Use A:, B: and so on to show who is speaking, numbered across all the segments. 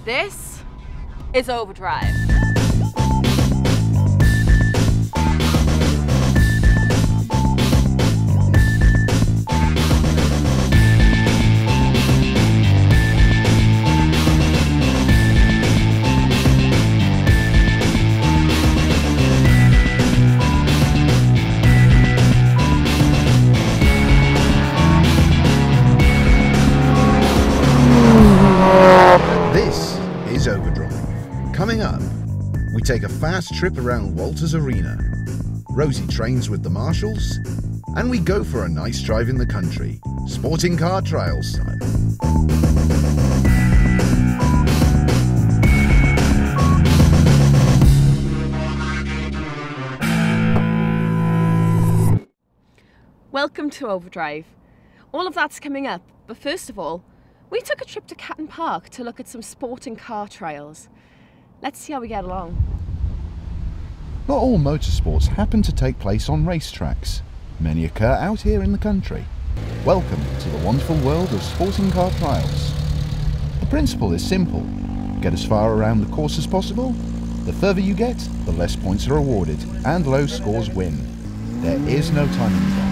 A: This is Overdrive.
B: This is Overdrive. Coming up, we take a fast trip around Walters Arena. Rosie trains with the Marshals, and we go for a nice drive in the country, sporting car trial style.
A: Welcome to Overdrive. All of that's coming up, but first of all, we took a trip to Catton Park to look at some sporting car trials. Let's see how we get along.
B: Not all motorsports happen to take place on racetracks. Many occur out here in the country. Welcome to the wonderful world of sporting car trials. The principle is simple. Get as far around the course as possible. The further you get, the less points are awarded, and low scores win. There is no time involved.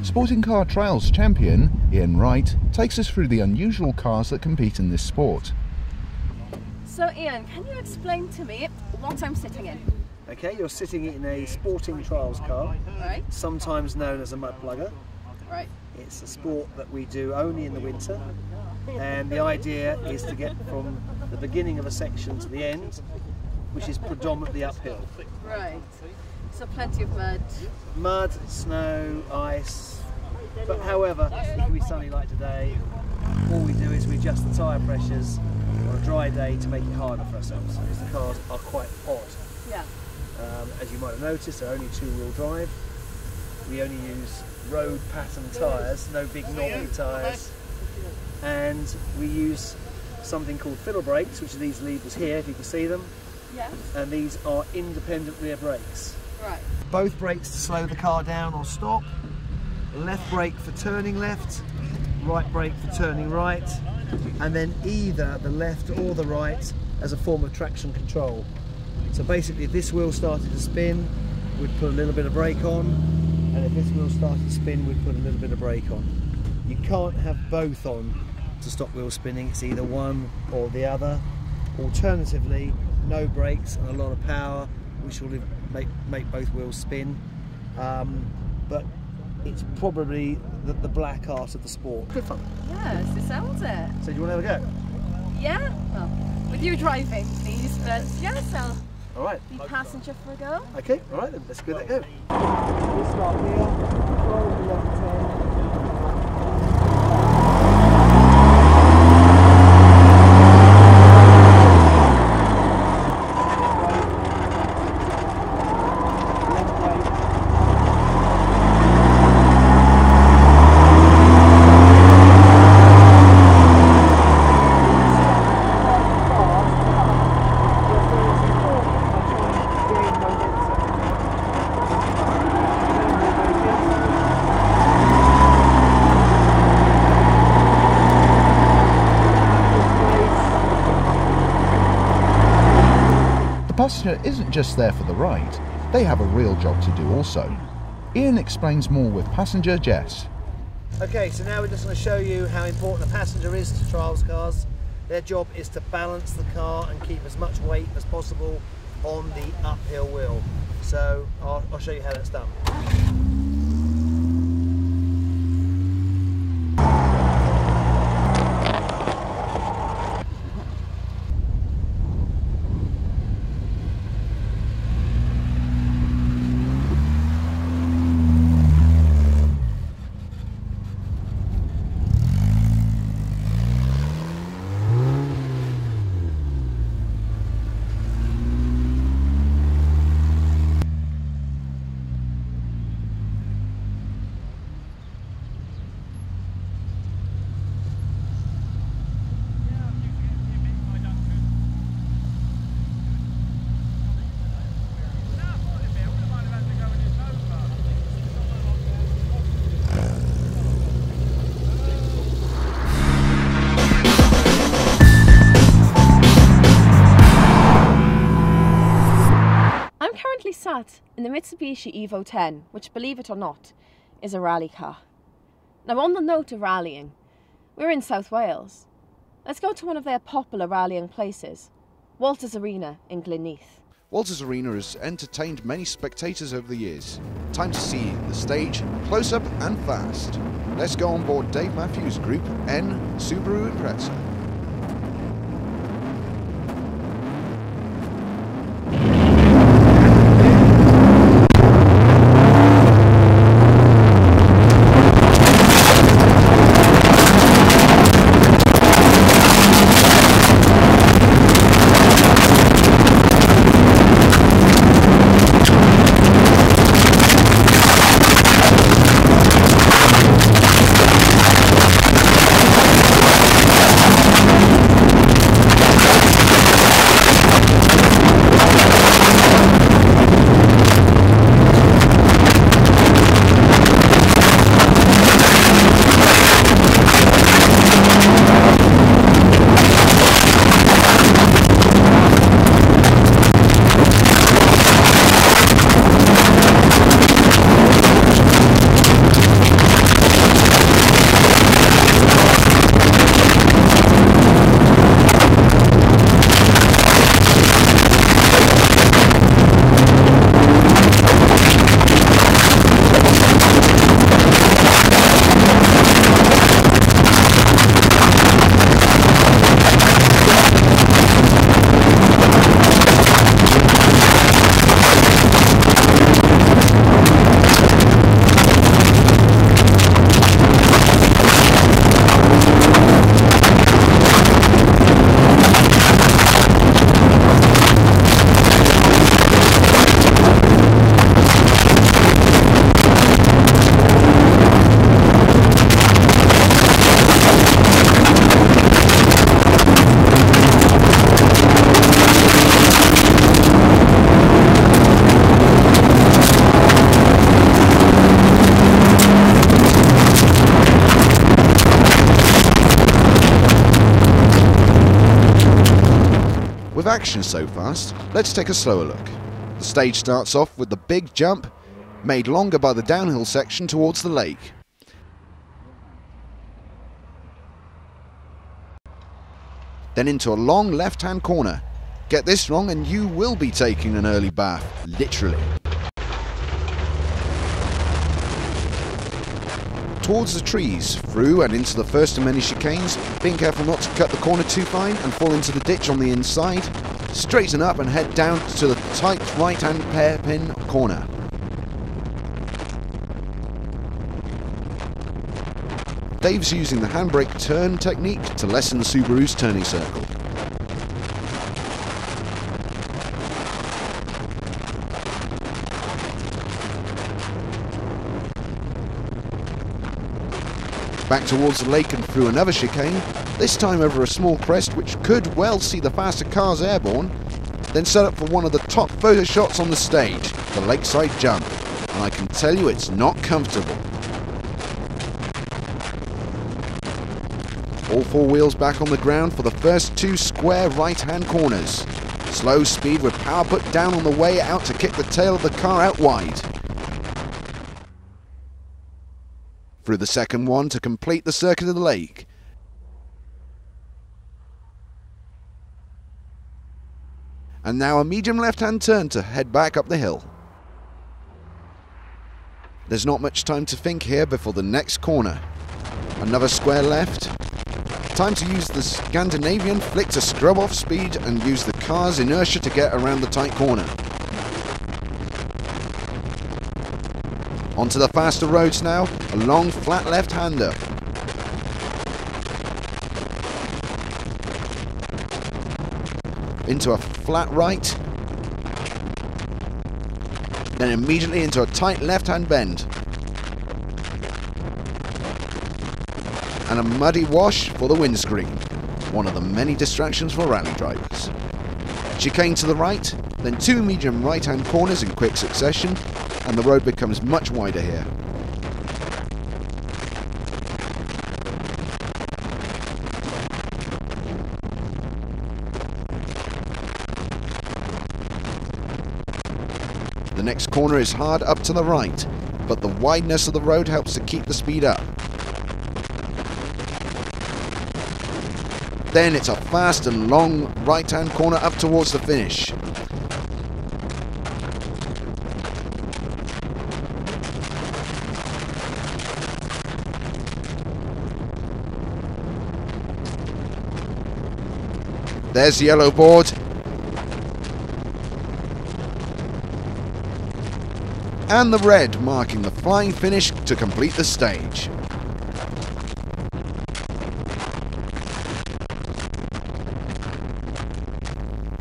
B: Sporting car trials champion Ian Wright takes us through the unusual cars that compete in this sport.
A: So Ian, can you explain to me what I'm sitting in?
C: Okay, you're sitting in a sporting trials car,
A: Right,
C: sometimes known as a mud plugger.
A: right.
C: It's a sport that we do only in the winter, and the idea is to get from the beginning of a section to the end, which is predominantly uphill.
A: Right. So plenty of mud.
C: Mud, snow, ice, but however, it can be sunny like today. All we do is we adjust the tyre pressures on a dry day to make it harder for ourselves, because the cars are quite hot.
A: Yeah.
C: As you might have noticed, they're only two-wheel drive. We only use road pattern tyres, no big knobby tyres, and we use something called fiddle brakes, which are these levers here, if you can see them,
A: Yeah.
C: and these are independent rear brakes.
A: Right.
C: Both brakes to slow the car down or stop, left brake for turning left, right brake for turning right, and then either the left or the right as a form of traction control. So basically, if this wheel started to spin, we'd put a little bit of brake on, and if this wheel started to spin, we'd put a little bit of brake on. You can't have both on to stop wheel spinning, it's either one or the other. Alternatively, no brakes and a lot of power, which will make both wheels spin. But it's probably the black art of the sport. Good fun.
A: Yes, it sounds it.
C: So do you want to have a go?
A: Yeah? Well, with you driving, please, but yes, I'll
C: All right.
A: be passenger for a go.
C: Okay, all right then, let's give that a go. We'll start here, roll the left turn.
B: The passenger isn't just there for the ride, they have a real job to do also. Ian explains more with passenger Jess.
C: Okay, so now we're just going to show you how important a passenger is to trials cars. Their job is to balance the car and keep as much weight as possible on the uphill wheel. So I'll show you how that's done.
A: sat in the Mitsubishi Evo 10, which, believe it or not, is a rally car. Now, on the note of rallying, we're in South Wales. Let's go to one of their popular rallying places, Walters Arena in Glynneath.
B: Walters Arena has entertained many spectators over the years. Time to see the stage close up and fast. Let's go on board Dave Matthews' Group N Subaru Impreza. With action so fast, let's take a slower look. The stage starts off with the big jump, made longer by the downhill section towards the lake. Then into a long left-hand corner. Get this wrong and you will be taking an early bath, literally. Towards the trees, through and into the first of many chicanes, being careful not to cut the corner too fine and fall into the ditch on the inside. Straighten up and head down to the tight right-hand hairpin corner. Dave's using the handbrake turn technique to lessen the Subaru's turning circle. Back towards the lake and through another chicane, this time over a small crest which could well see the faster cars airborne, then set up for one of the top photo shots on the stage, the lakeside jump, and I can tell you it's not comfortable. All four wheels back on the ground for the first two square right-hand corners. Slow speed with power put down on the way out to kick the tail of the car out wide. Through the second one to complete the circuit of the lake. And now a medium left-hand turn to head back up the hill. There's not much time to think here before the next corner. Another square left. Time to use the Scandinavian flick to scrub off speed and use the car's inertia to get around the tight corner. Onto the faster roads now, a long flat left-hander. Into a flat right. Then immediately into a tight left-hand bend. And a muddy wash for the windscreen. One of the many distractions for rally drivers. Chicane to the right, then two medium right-hand corners in quick succession, and the road becomes much wider here. The next corner is hard up to the right, but the wideness of the road helps to keep the speed up. Then it's a fast and long right-hand corner up towards the finish. There's the yellow board. And the red, marking the flying finish to complete the stage.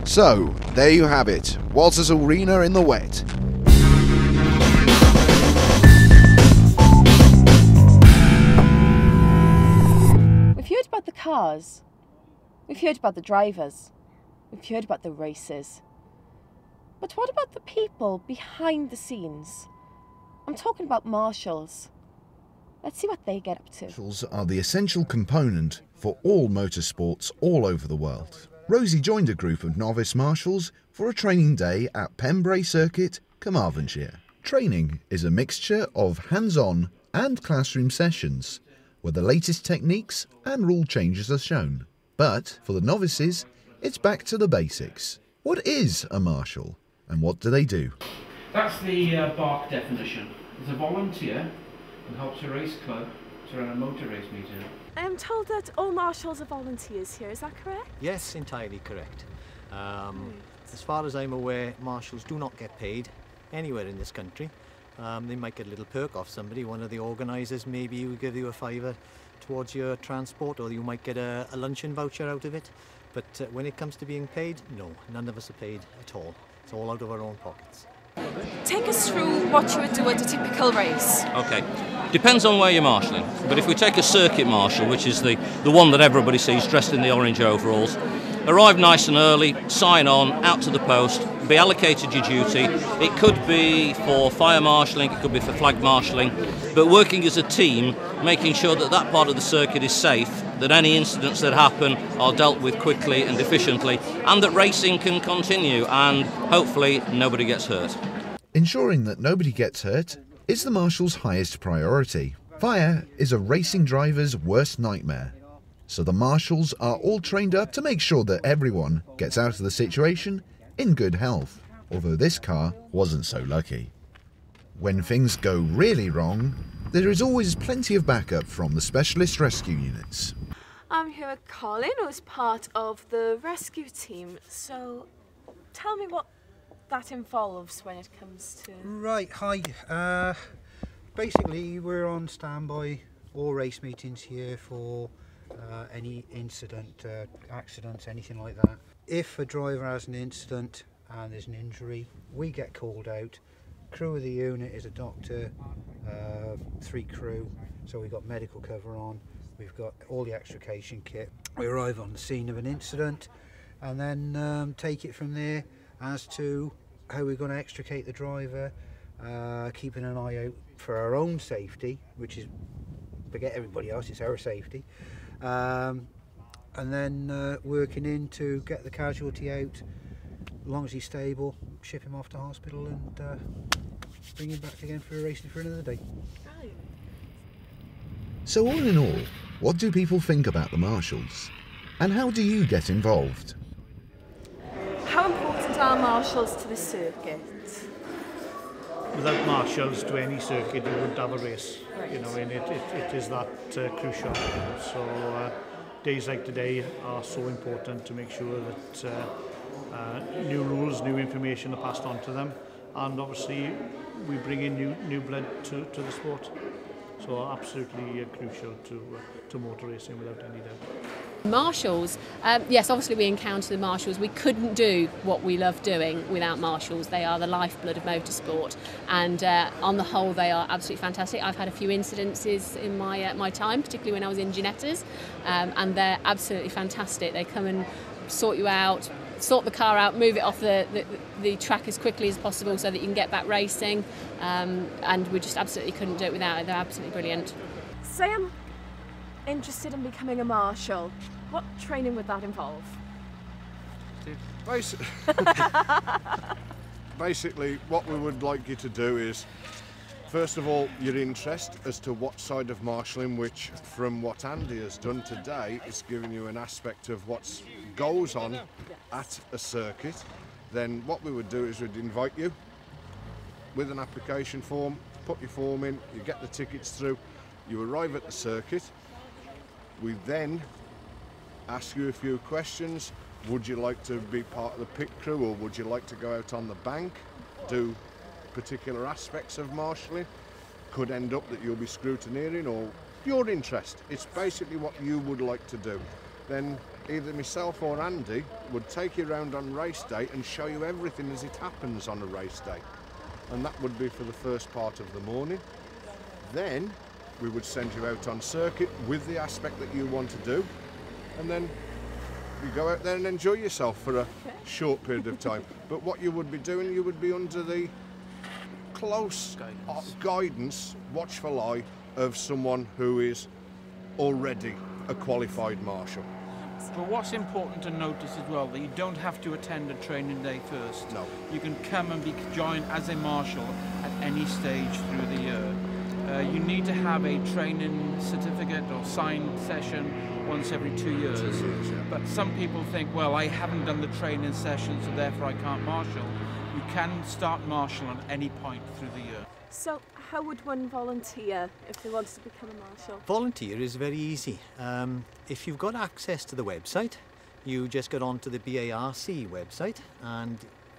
B: So, there you have it, Walter's Arena in the wet.
A: We've heard about the cars. We've heard about the drivers. We've heard about the races. But what about the people behind the scenes? I'm talking about marshals. Let's see what they get up to.
B: Marshals are the essential component for all motorsports all over the world. Rosie joined a group of novice marshals for a training day at Pembrey Circuit, Carmarthenshire. Training is a mixture of hands-on and classroom sessions, where the latest techniques and rule changes are shown. But for the novices, it's back to the basics. What is a marshal and what do they do?
D: That's the BARC definition. It's a volunteer who helps a race club to run a motor race meeting.
A: I am told that all marshals are volunteers here, is that correct?
E: Yes, entirely correct. As far as I'm aware, marshals do not get paid anywhere in this country. They might get a little perk off somebody, one of the organisers, maybe will give you a £5 towards your transport, or you might get a luncheon voucher out of it. But when it comes to being paid, no, none of us are paid at all. It's all out of our own pockets.
A: Take us through what you would do at a typical race.
F: Okay, depends on where you're marshalling. But if we take a circuit marshal, which is the one that everybody sees dressed in the orange overalls, arrive nice and early, sign on, out to the post, be allocated your duty. It could be for fire marshalling, it could be for flag marshalling, but working as a team, making sure that that part of the circuit is safe, that any incidents that happen are dealt with quickly and efficiently, and that racing can continue and hopefully nobody gets hurt.
B: Ensuring that nobody gets hurt is the marshal's highest priority. Fire is a racing driver's worst nightmare. So the marshals are all trained up to make sure that everyone gets out of the situation in good health, although this car wasn't so lucky. When things go really wrong, there is always plenty of backup from the specialist rescue units.
A: I'm here with Colin, who's part of the rescue team. So tell me what that involves when it comes to...
G: Right, hi. Basically, we're on standby, all race meetings here for any incident, accidents, anything like that. If a driver has an incident and there's an injury, we get called out. Crew of the unit is a doctor, 3 crew, so we've got medical cover on, we've got all the extrication kit. We arrive on the scene of an incident and then take it from there as to how we're going to extricate the driver, keeping an eye out for our own safety, which is, forget everybody else, it's our safety. And then working in to get the casualty out, as long as he's stable, ship him off to hospital and bring him back again for a racing for another day.
B: So all in all, what do people think about the marshals? And how do you get involved?
A: How important are marshals to the circuit?
H: Without marshals to any circuit, you wouldn't have a race.
A: Right.
H: You know, and it is that crucial. So days like today are so important to make sure that new rules, new information are passed on to them, and obviously we bring in new blood to the sport. So absolutely crucial to motor racing without any doubt.
I: Marshals, yes, obviously we encounter the marshals. We couldn't do what we love doing without marshals. They are the lifeblood of motorsport, and on the whole they are absolutely fantastic. I've had a few incidences in my time, particularly when I was in Ginettas, and they're absolutely fantastic. They come and sort you out, sort the car out, move it off the track as quickly as possible so that you can get back racing, and we just absolutely couldn't do it without it. They're absolutely brilliant.
A: Say I'm interested in becoming a marshal. What training would that involve?
J: basically what we would like you to do is, first of all, your interest as to what side of marshalling, which from what Andy has done today, is giving you an aspect of what goes on at a circuit. Then what we would do is we'd invite you with an application form, put your form in, you get the tickets through, you arrive at the circuit. We then ask you a few questions. Would you like to be part of the pit crew, or would you like to go out on the bank, do particular aspects of marshalling? Could end up that you'll be scrutineering, or your interest. It's basically what you would like to do. Then either myself or Andy would take you around on race day and show you everything as it happens on a race day. And that would be for the first part of the morning. Then we would send you out on circuit with the aspect that you want to do, and then you go out there and enjoy yourself for a short period of time. But what you would be doing, you would be under the close guidance, watchful eye of someone who is already a qualified marshal.
D: But what's important to notice as well, that you don't have to attend a training day first.
J: No.
D: You can come and be joined as a marshal at any stage through the year. You need to have a training certificate or signed session once every 2 years.
J: 2 years, yeah.
D: But some people think, well, I haven't done the training session, so therefore I can't marshal. You can start marshal at any point through the year.
A: So how would one volunteer if they wanted to become a marshal?
E: Volunteer is very easy. If you've got access to the website, you just get onto the BARC website and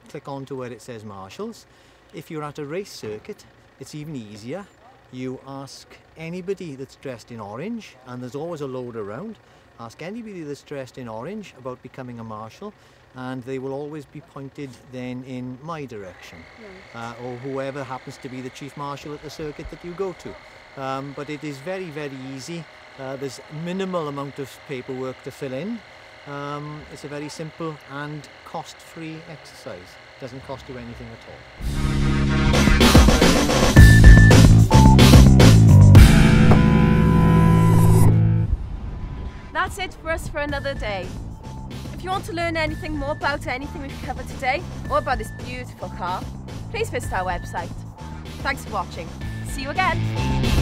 E: click onto where it says Marshals. If you're at a race circuit, it's even easier. You ask anybody that's dressed in orange, and there's always a load around. Ask anybody that's dressed in orange about becoming a marshal, and they will always be pointed then in my direction, or whoever happens to be the chief marshal at the circuit that you go to. But it is very, very easy. There's minimal amount of paperwork to fill in. It's a very simple and cost-free exercise. It doesn't cost you anything at all.
A: That's it for us for another day. If you want to learn anything more about anything we've covered today, or about this beautiful car, please visit our website. Thanks for watching. See you again.